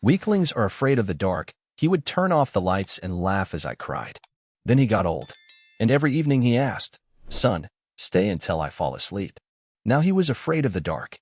Weaklings are afraid of the dark. He would turn off the lights and laugh as I cried. Then he got old, and every evening he asked, "Son, stay until I fall asleep." Now he was afraid of the dark.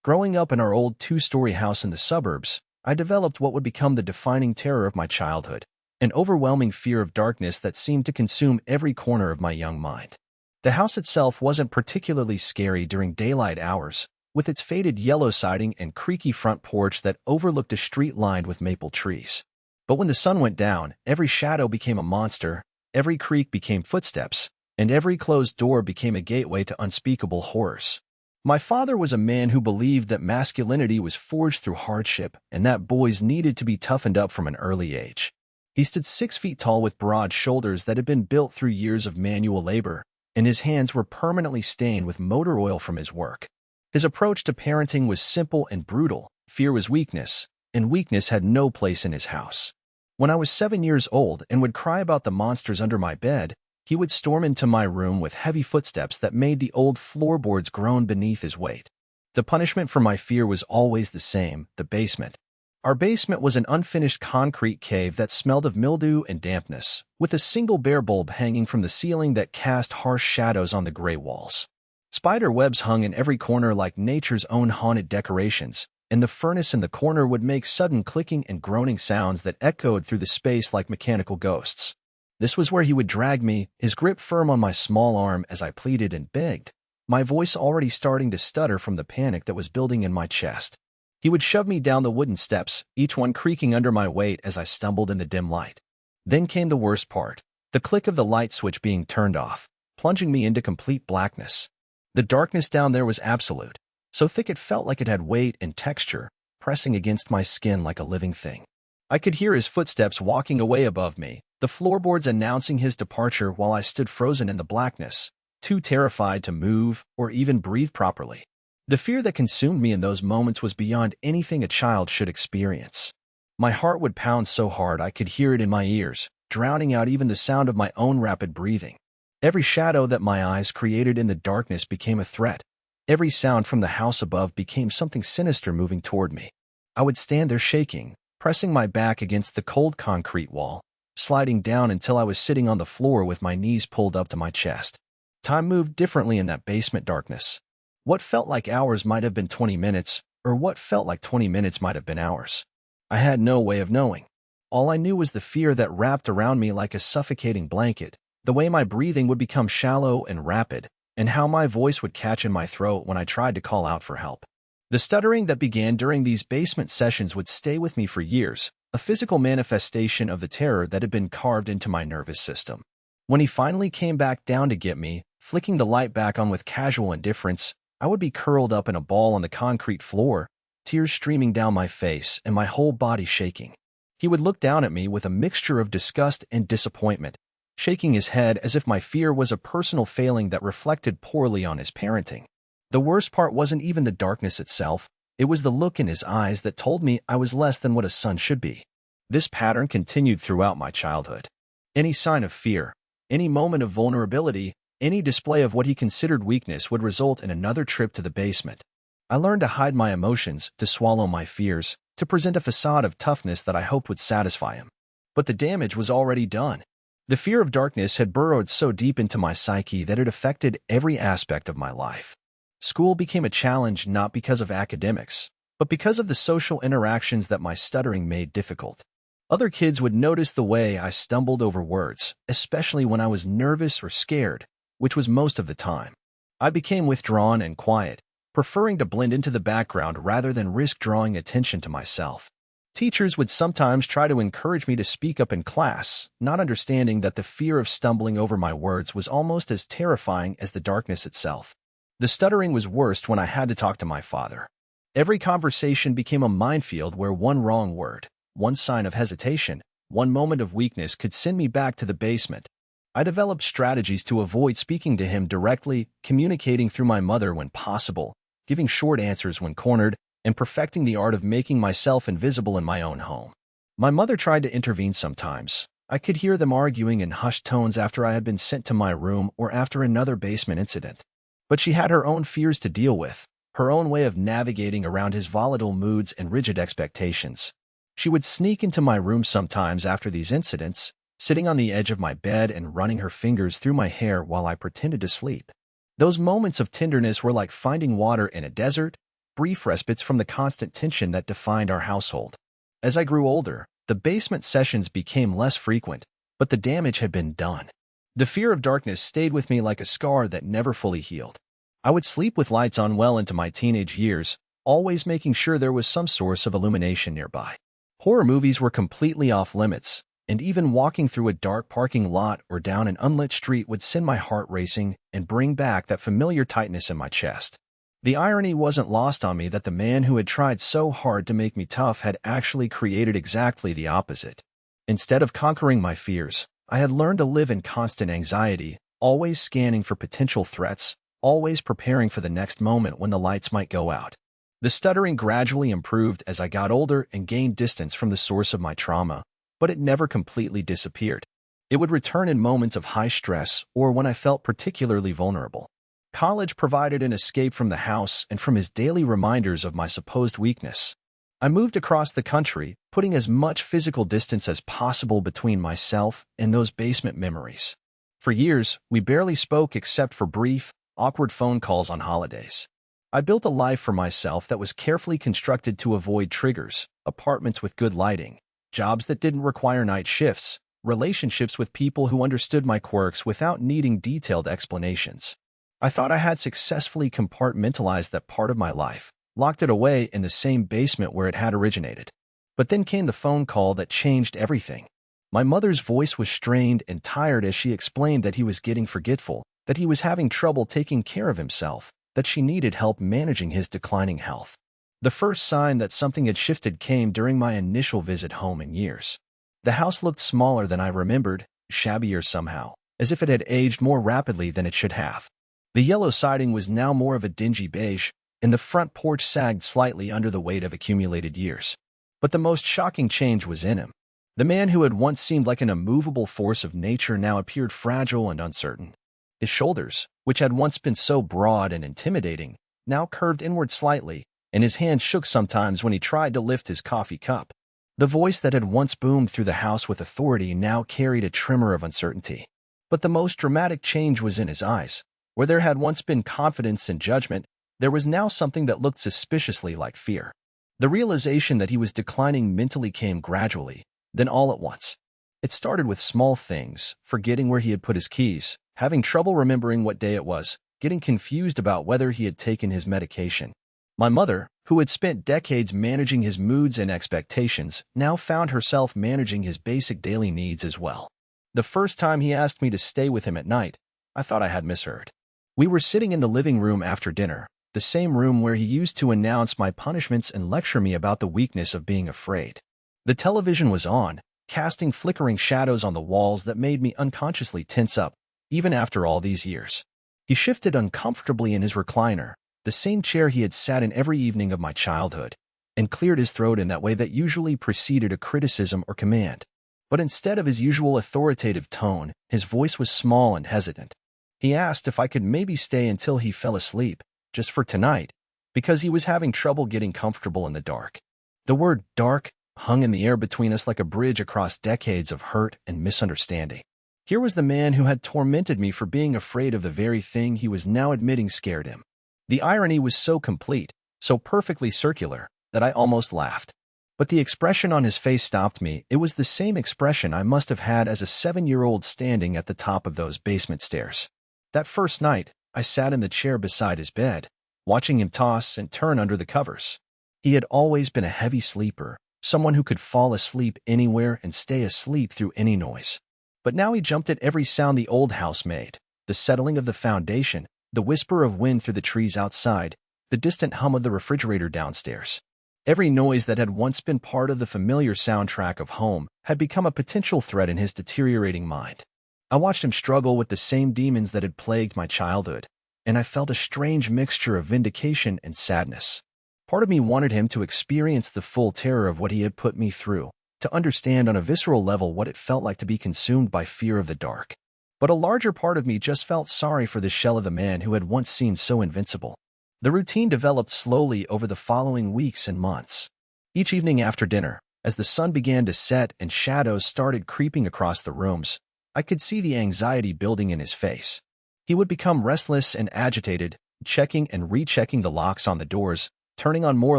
Growing up in our old two-story house in the suburbs, I developed what would become the defining terror of my childhood, an overwhelming fear of darkness that seemed to consume every corner of my young mind. The house itself wasn't particularly scary during daylight hours, with its faded yellow siding and creaky front porch that overlooked a street lined with maple trees. But when the sun went down, every shadow became a monster, every creak became footsteps, and every closed door became a gateway to unspeakable horrors. My father was a man who believed that masculinity was forged through hardship and that boys needed to be toughened up from an early age. He stood 6 feet tall with broad shoulders that had been built through years of manual labor, and his hands were permanently stained with motor oil from his work. His approach to parenting was simple and brutal. Fear was weakness, and weakness had no place in his house. When I was 7 years old and would cry about the monsters under my bed, he would storm into my room with heavy footsteps that made the old floorboards groan beneath his weight. The punishment for my fear was always the same: the basement. Our basement was an unfinished concrete cave that smelled of mildew and dampness, with a single bare bulb hanging from the ceiling that cast harsh shadows on the gray walls. Spider webs hung in every corner like nature's own haunted decorations, and the furnace in the corner would make sudden clicking and groaning sounds that echoed through the space like mechanical ghosts. This was where he would drag me, his grip firm on my small arm as I pleaded and begged, my voice already starting to stutter from the panic that was building in my chest. He would shove me down the wooden steps, each one creaking under my weight as I stumbled in the dim light. Then came the worst part, the click of the light switch being turned off, plunging me into complete blackness. The darkness down there was absolute, so thick it felt like it had weight and texture, pressing against my skin like a living thing. I could hear his footsteps walking away above me, the floorboards announcing his departure while I stood frozen in the blackness, too terrified to move or even breathe properly. The fear that consumed me in those moments was beyond anything a child should experience. My heart would pound so hard I could hear it in my ears, drowning out even the sound of my own rapid breathing. Every shadow that my eyes created in the darkness became a threat. Every sound from the house above became something sinister moving toward me. I would stand there shaking, pressing my back against the cold concrete wall, sliding down until I was sitting on the floor with my knees pulled up to my chest. Time moved differently in that basement darkness. What felt like hours might have been 20 minutes, or what felt like 20 minutes might have been hours. I had no way of knowing. All I knew was the fear that wrapped around me like a suffocating blanket, the way my breathing would become shallow and rapid, and how my voice would catch in my throat when I tried to call out for help. The stuttering that began during these basement sessions would stay with me for years, a physical manifestation of the terror that had been carved into my nervous system. When he finally came back down to get me, flicking the light back on with casual indifference, I would be curled up in a ball on the concrete floor, tears streaming down my face and my whole body shaking. He would look down at me with a mixture of disgust and disappointment, shaking his head as if my fear was a personal failing that reflected poorly on his parenting. The worst part wasn't even the darkness itself, it was the look in his eyes that told me I was less than what a son should be. This pattern continued throughout my childhood. Any sign of fear, any moment of vulnerability, any display of what he considered weakness would result in another trip to the basement. I learned to hide my emotions, to swallow my fears, to present a facade of toughness that I hoped would satisfy him. But the damage was already done. The fear of darkness had burrowed so deep into my psyche that it affected every aspect of my life. School became a challenge not because of academics, but because of the social interactions that my stuttering made difficult. Other kids would notice the way I stumbled over words, especially when I was nervous or scared, which was most of the time. I became withdrawn and quiet, preferring to blend into the background rather than risk drawing attention to myself. Teachers would sometimes try to encourage me to speak up in class, not understanding that the fear of stumbling over my words was almost as terrifying as the darkness itself. The stuttering was worst when I had to talk to my father. Every conversation became a minefield where one wrong word, one sign of hesitation, one moment of weakness could send me back to the basement. I developed strategies to avoid speaking to him directly, communicating through my mother when possible, giving short answers when cornered, and perfecting the art of making myself invisible in my own home. My mother tried to intervene sometimes. I could hear them arguing in hushed tones after I had been sent to my room or after another basement incident. But she had her own fears to deal with, her own way of navigating around his volatile moods and rigid expectations. She would sneak into my room sometimes after these incidents, sitting on the edge of my bed and running her fingers through my hair while I pretended to sleep. Those moments of tenderness were like finding water in a desert, brief respites from the constant tension that defined our household. As I grew older, the basement sessions became less frequent, but the damage had been done. The fear of darkness stayed with me like a scar that never fully healed. I would sleep with lights on well into my teenage years, always making sure there was some source of illumination nearby. Horror movies were completely off limits, and even walking through a dark parking lot or down an unlit street would send my heart racing and bring back that familiar tightness in my chest. The irony wasn't lost on me that the man who had tried so hard to make me tough had actually created exactly the opposite. Instead of conquering my fears, I had learned to live in constant anxiety, always scanning for potential threats, always preparing for the next moment when the lights might go out. The stuttering gradually improved as I got older and gained distance from the source of my trauma, but it never completely disappeared. It would return in moments of high stress or when I felt particularly vulnerable. College provided an escape from the house and from his daily reminders of my supposed weakness. I moved across the country, putting as much physical distance as possible between myself and those basement memories. For years, we barely spoke except for brief, awkward phone calls on holidays. I built a life for myself that was carefully constructed to avoid triggers, apartments with good lighting, jobs that didn't require night shifts, relationships with people who understood my quirks without needing detailed explanations. I thought I had successfully compartmentalized that part of my life, locked it away in the same basement where it had originated. But then came the phone call that changed everything. My mother's voice was strained and tired as she explained that he was getting forgetful, that he was having trouble taking care of himself, that she needed help managing his declining health. The first sign that something had shifted came during my initial visit home in years. The house looked smaller than I remembered, shabbier somehow, as if it had aged more rapidly than it should have. The yellow siding was now more of a dingy beige, and the front porch sagged slightly under the weight of accumulated years. But the most shocking change was in him. The man who had once seemed like an immovable force of nature now appeared fragile and uncertain. His shoulders, which had once been so broad and intimidating, now curved inward slightly, and his hands shook sometimes when he tried to lift his coffee cup. The voice that had once boomed through the house with authority now carried a tremor of uncertainty. But the most dramatic change was in his eyes. Where there had once been confidence and judgment, there was now something that looked suspiciously like fear. The realization that he was declining mentally came gradually, then all at once. It started with small things, forgetting where he had put his keys, having trouble remembering what day it was, getting confused about whether he had taken his medication. My mother, who had spent decades managing his moods and expectations, now found herself managing his basic daily needs as well. The first time he asked me to stay with him at night, I thought I had misheard. We were sitting in the living room after dinner, the same room where he used to announce my punishments and lecture me about the weakness of being afraid. The television was on, casting flickering shadows on the walls that made me unconsciously tense up, even after all these years. He shifted uncomfortably in his recliner, the same chair he had sat in every evening of my childhood, and cleared his throat in that way that usually preceded a criticism or command. But instead of his usual authoritative tone, his voice was small and hesitant. He asked if I could maybe stay until he fell asleep, just for tonight, because he was having trouble getting comfortable in the dark. The word dark hung in the air between us like a bridge across decades of hurt and misunderstanding. Here was the man who had tormented me for being afraid of the very thing he was now admitting scared him. The irony was so complete, so perfectly circular, that I almost laughed. But the expression on his face stopped me. It was the same expression I must have had as a 7-year-old standing at the top of those basement stairs. That first night, I sat in the chair beside his bed, watching him toss and turn under the covers. He had always been a heavy sleeper, someone who could fall asleep anywhere and stay asleep through any noise. But now he jumped at every sound the old house made, the settling of the foundation, the whisper of wind through the trees outside, the distant hum of the refrigerator downstairs. Every noise that had once been part of the familiar soundtrack of home had become a potential threat in his deteriorating mind. I watched him struggle with the same demons that had plagued my childhood, and I felt a strange mixture of vindication and sadness. Part of me wanted him to experience the full terror of what he had put me through, to understand on a visceral level what it felt like to be consumed by fear of the dark. But a larger part of me just felt sorry for the shell of the man who had once seemed so invincible. The routine developed slowly over the following weeks and months. Each evening after dinner, As the sun began to set and shadows started creeping across the rooms, I could see the anxiety building in his face. He would become restless and agitated, checking and rechecking the locks on the doors, turning on more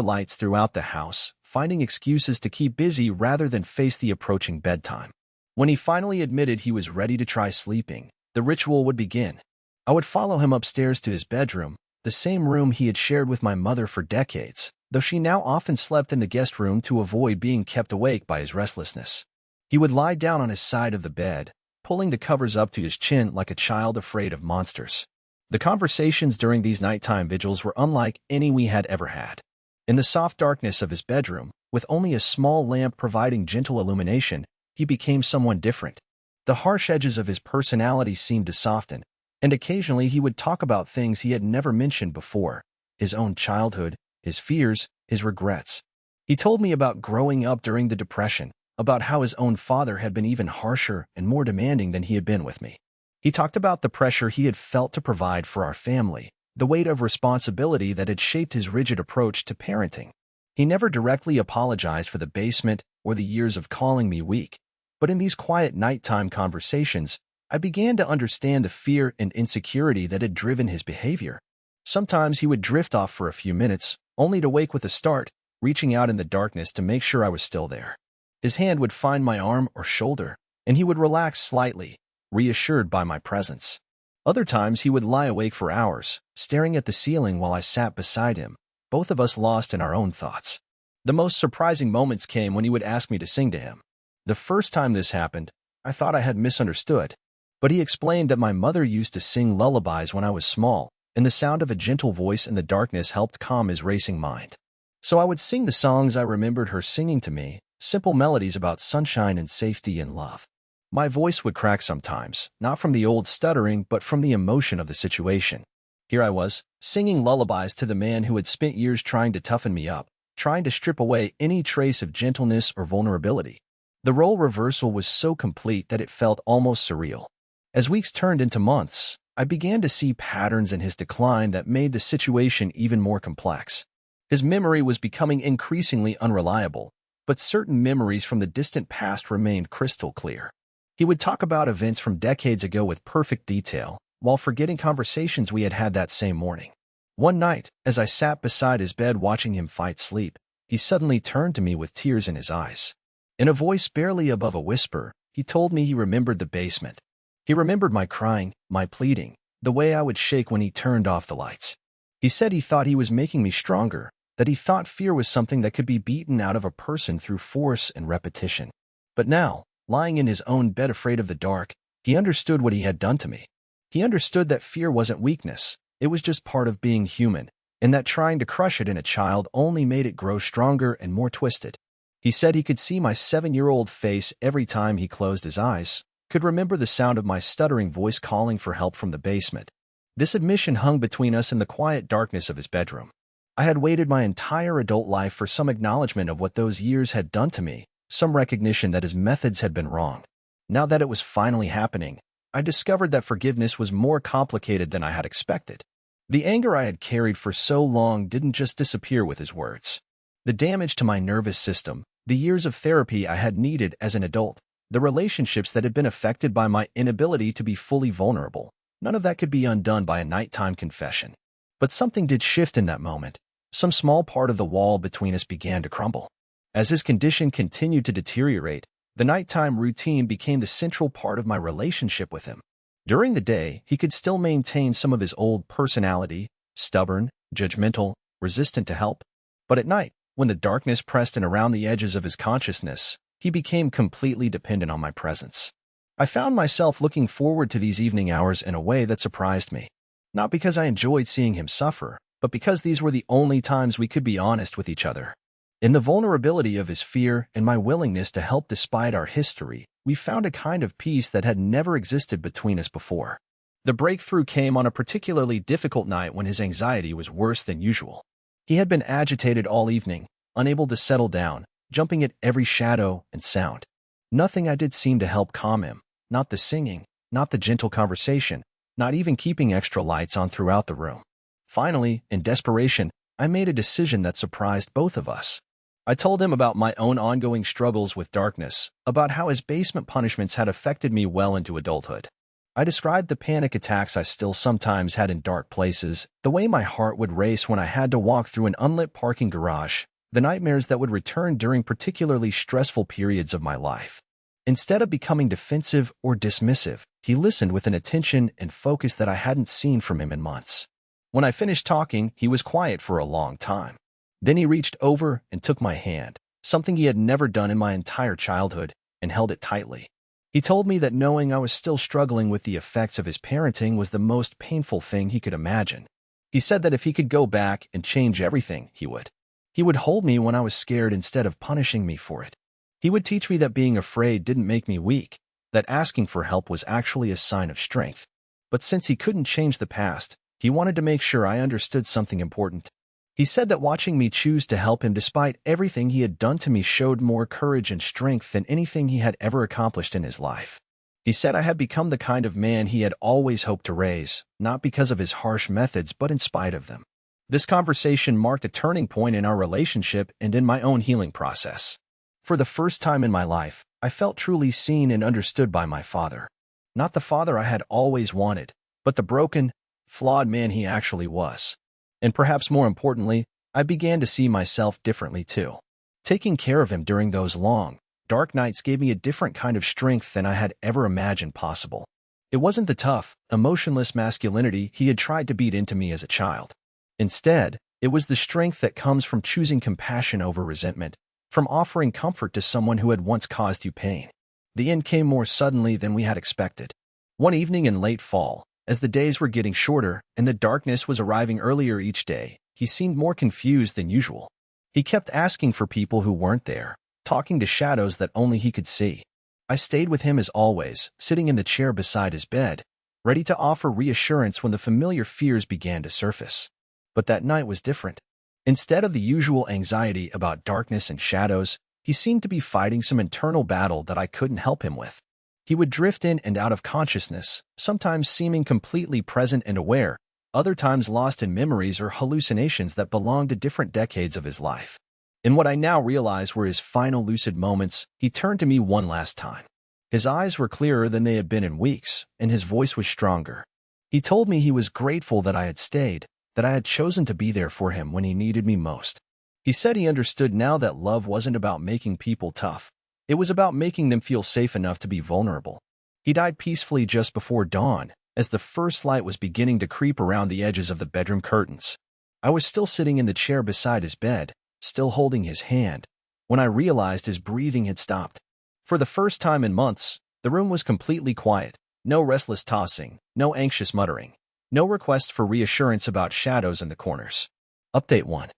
lights throughout the house, finding excuses to keep busy rather than face the approaching bedtime. When he finally admitted he was ready to try sleeping, the ritual would begin. I would follow him upstairs to his bedroom, the same room he had shared with my mother for decades, though she now often slept in the guest room to avoid being kept awake by his restlessness. He would lie down on his side of the bed, pulling the covers up to his chin like a child afraid of monsters. The conversations during these nighttime vigils were unlike any we had ever had. In the soft darkness of his bedroom, with only a small lamp providing gentle illumination, he became someone different. The harsh edges of his personality seemed to soften, and occasionally he would talk about things he had never mentioned before, his own childhood, his fears, his regrets. He told me about growing up during the Depression, about how his own father had been even harsher and more demanding than he had been with me. He talked about the pressure he had felt to provide for our family, the weight of responsibility that had shaped his rigid approach to parenting. He never directly apologized for the basement or the years of calling me weak, but in these quiet nighttime conversations, I began to understand the fear and insecurity that had driven his behavior. Sometimes he would drift off for a few minutes, only to wake with a start, reaching out in the darkness to make sure I was still there. His hand would find my arm or shoulder, and he would relax slightly, reassured by my presence. Other times he would lie awake for hours, staring at the ceiling while I sat beside him, both of us lost in our own thoughts. The most surprising moments came when he would ask me to sing to him. The first time this happened, I thought I had misunderstood, but he explained that my mother used to sing lullabies when I was small, and the sound of a gentle voice in the darkness helped calm his racing mind. So I would sing the songs I remembered her singing to me, simple melodies about sunshine and safety and love. My voice would crack sometimes, not from the old stuttering, but from the emotion of the situation. Here I was, singing lullabies to the man who had spent years trying to toughen me up, trying to strip away any trace of gentleness or vulnerability. The role reversal was so complete that it felt almost surreal. As weeks turned into months, I began to see patterns in his decline that made the situation even more complex. His memory was becoming increasingly unreliable, but certain memories from the distant past remained crystal clear. He would talk about events from decades ago with perfect detail, while forgetting conversations we had had that same morning. One night, as I sat beside his bed watching him fight sleep, he suddenly turned to me with tears in his eyes. In a voice barely above a whisper, he told me he remembered the basement. He remembered my crying, my pleading, the way I would shake when he turned off the lights. He said he thought he was making me stronger, that he thought fear was something that could be beaten out of a person through force and repetition. But now, lying in his own bed afraid of the dark, he understood what he had done to me. He understood that fear wasn't weakness, it was just part of being human, and that trying to crush it in a child only made it grow stronger and more twisted. He said he could see my 7-year-old face every time he closed his eyes, could remember the sound of my stuttering voice calling for help from the basement. This admission hung between us in the quiet darkness of his bedroom. I had waited my entire adult life for some acknowledgement of what those years had done to me, some recognition that his methods had been wrong. Now that it was finally happening, I discovered that forgiveness was more complicated than I had expected. The anger I had carried for so long didn't just disappear with his words. The damage to my nervous system, the years of therapy I had needed as an adult, the relationships that had been affected by my inability to be fully vulnerable, none of that could be undone by a nighttime confession. But something did shift in that moment. Some small part of the wall between us began to crumble. As his condition continued to deteriorate, the nighttime routine became the central part of my relationship with him. During the day, he could still maintain some of his old personality, stubborn, judgmental, resistant to help. But at night, when the darkness pressed in around the edges of his consciousness, he became completely dependent on my presence. I found myself looking forward to these evening hours in a way that surprised me. Not because I enjoyed seeing him suffer, but because these were the only times we could be honest with each other. In the vulnerability of his fear and my willingness to help despite our history, we found a kind of peace that had never existed between us before. The breakthrough came on a particularly difficult night when his anxiety was worse than usual. He had been agitated all evening, unable to settle down, jumping at every shadow and sound. Nothing I did seemed to help calm him, not the singing, not the gentle conversation, not even keeping extra lights on throughout the room. Finally, in desperation, I made a decision that surprised both of us. I told him about my own ongoing struggles with darkness, about how his basement punishments had affected me well into adulthood. I described the panic attacks I still sometimes had in dark places, the way my heart would race when I had to walk through an unlit parking garage, the nightmares that would return during particularly stressful periods of my life. Instead of becoming defensive or dismissive, he listened with an attention and focus that I hadn't seen from him in months. When I finished talking, he was quiet for a long time. Then he reached over and took my hand, something he had never done in my entire childhood, and held it tightly. He told me that knowing I was still struggling with the effects of his parenting was the most painful thing he could imagine. He said that if he could go back and change everything, he would. He would hold me when I was scared instead of punishing me for it. He would teach me that being afraid didn't make me weak, that asking for help was actually a sign of strength. But since he couldn't change the past, he wanted to make sure I understood something important. He said that watching me choose to help him despite everything he had done to me showed more courage and strength than anything he had ever accomplished in his life. He said I had become the kind of man he had always hoped to raise, not because of his harsh methods but in spite of them. This conversation marked a turning point in our relationship and in my own healing process. For the first time in my life, I felt truly seen and understood by my father. Not the father I had always wanted, but the broken, flawed man he actually was. And perhaps more importantly, I began to see myself differently too. Taking care of him during those long, dark nights gave me a different kind of strength than I had ever imagined possible. It wasn't the tough, emotionless masculinity he had tried to beat into me as a child. Instead, it was the strength that comes from choosing compassion over resentment, from offering comfort to someone who had once caused you pain. The end came more suddenly than we had expected. One evening in late fall, as the days were getting shorter and the darkness was arriving earlier each day, he seemed more confused than usual. He kept asking for people who weren't there, talking to shadows that only he could see. I stayed with him as always, sitting in the chair beside his bed, ready to offer reassurance when the familiar fears began to surface. But that night was different. Instead of the usual anxiety about darkness and shadows, he seemed to be fighting some internal battle that I couldn't help him with. He would drift in and out of consciousness, sometimes seeming completely present and aware, other times lost in memories or hallucinations that belonged to different decades of his life. In what I now realize were his final lucid moments, he turned to me one last time. His eyes were clearer than they had been in weeks, and his voice was stronger. He told me he was grateful that I had stayed, that I had chosen to be there for him when he needed me most. He said he understood now that love wasn't about making people tough. It was about making them feel safe enough to be vulnerable. He died peacefully just before dawn, as the first light was beginning to creep around the edges of the bedroom curtains. I was still sitting in the chair beside his bed, still holding his hand, when I realized his breathing had stopped. For the first time in months, the room was completely quiet. No restless tossing, no anxious muttering, no request for reassurance about shadows in the corners. Update 1.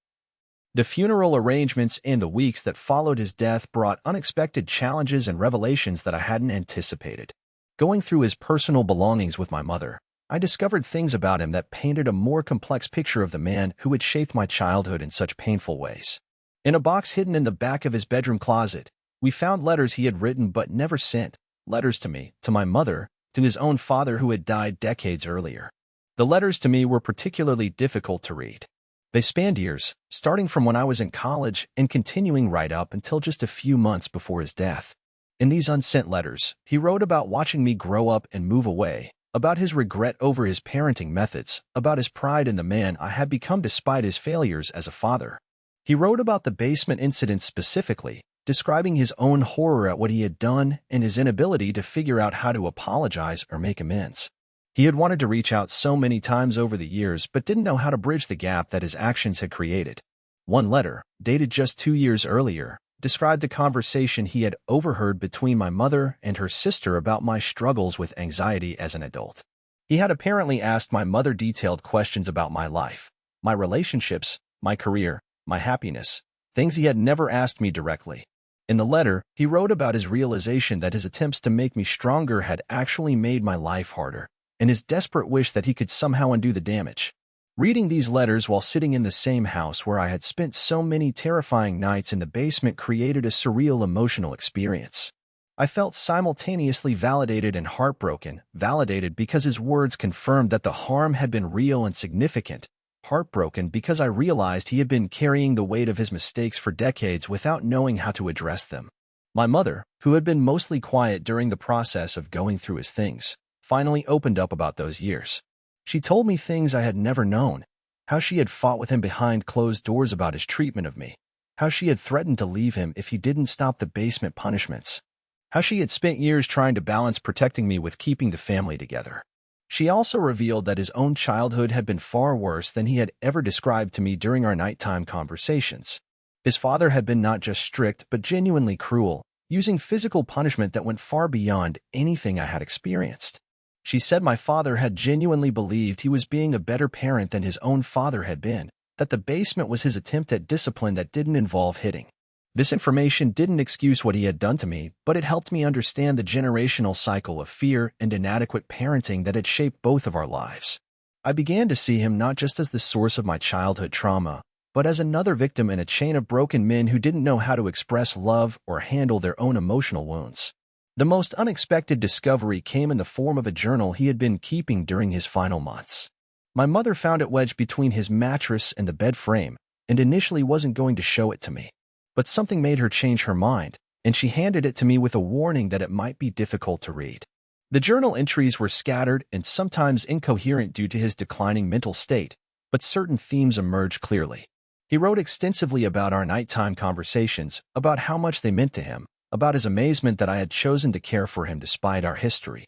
The funeral arrangements and the weeks that followed his death brought unexpected challenges and revelations that I hadn't anticipated. Going through his personal belongings with my mother, I discovered things about him that painted a more complex picture of the man who had shaped my childhood in such painful ways. In a box hidden in the back of his bedroom closet, we found letters he had written but never sent, letters to me, to my mother, to his own father who had died decades earlier. The letters to me were particularly difficult to read. They spanned years, starting from when I was in college and continuing right up until just a few months before his death. In these unsent letters, he wrote about watching me grow up and move away, about his regret over his parenting methods, about his pride in the man I had become despite his failures as a father. He wrote about the basement incident specifically, describing his own horror at what he had done and his inability to figure out how to apologize or make amends. He had wanted to reach out so many times over the years but didn't know how to bridge the gap that his actions had created. One letter, dated just 2 years earlier, described a conversation he had overheard between my mother and her sister about my struggles with anxiety as an adult. He had apparently asked my mother detailed questions about my life, my relationships, my career, my happiness, things he had never asked me directly. In the letter, he wrote about his realization that his attempts to make me stronger had actually made my life harder, and his desperate wish that he could somehow undo the damage. Reading these letters while sitting in the same house where I had spent so many terrifying nights in the basement created a surreal emotional experience. I felt simultaneously validated and heartbroken, validated because his words confirmed that the harm had been real and significant, heartbroken because I realized he had been carrying the weight of his mistakes for decades without knowing how to address them. My mother, who had been mostly quiet during the process of going through his things, finally opened up about those years. She told me things I had never known, how she had fought with him behind closed doors about his treatment of me, how she had threatened to leave him if he didn't stop the basement punishments, how she had spent years trying to balance protecting me with keeping the family together. She also revealed that his own childhood had been far worse than he had ever described to me during our nighttime conversations. His father had been not just strict but genuinely cruel, using physical punishment that went far beyond anything I had experienced. She said my father had genuinely believed he was being a better parent than his own father had been, that the basement was his attempt at discipline that didn't involve hitting. This information didn't excuse what he had done to me, but it helped me understand the generational cycle of fear and inadequate parenting that had shaped both of our lives. I began to see him not just as the source of my childhood trauma, but as another victim in a chain of broken men who didn't know how to express love or handle their own emotional wounds. The most unexpected discovery came in the form of a journal he had been keeping during his final months. My mother found it wedged between his mattress and the bed frame, and initially wasn't going to show it to me. But something made her change her mind, and she handed it to me with a warning that it might be difficult to read. The journal entries were scattered and sometimes incoherent due to his declining mental state, but certain themes emerged clearly. He wrote extensively about our nighttime conversations, about how much they meant to him, about his amazement that I had chosen to care for him despite our history,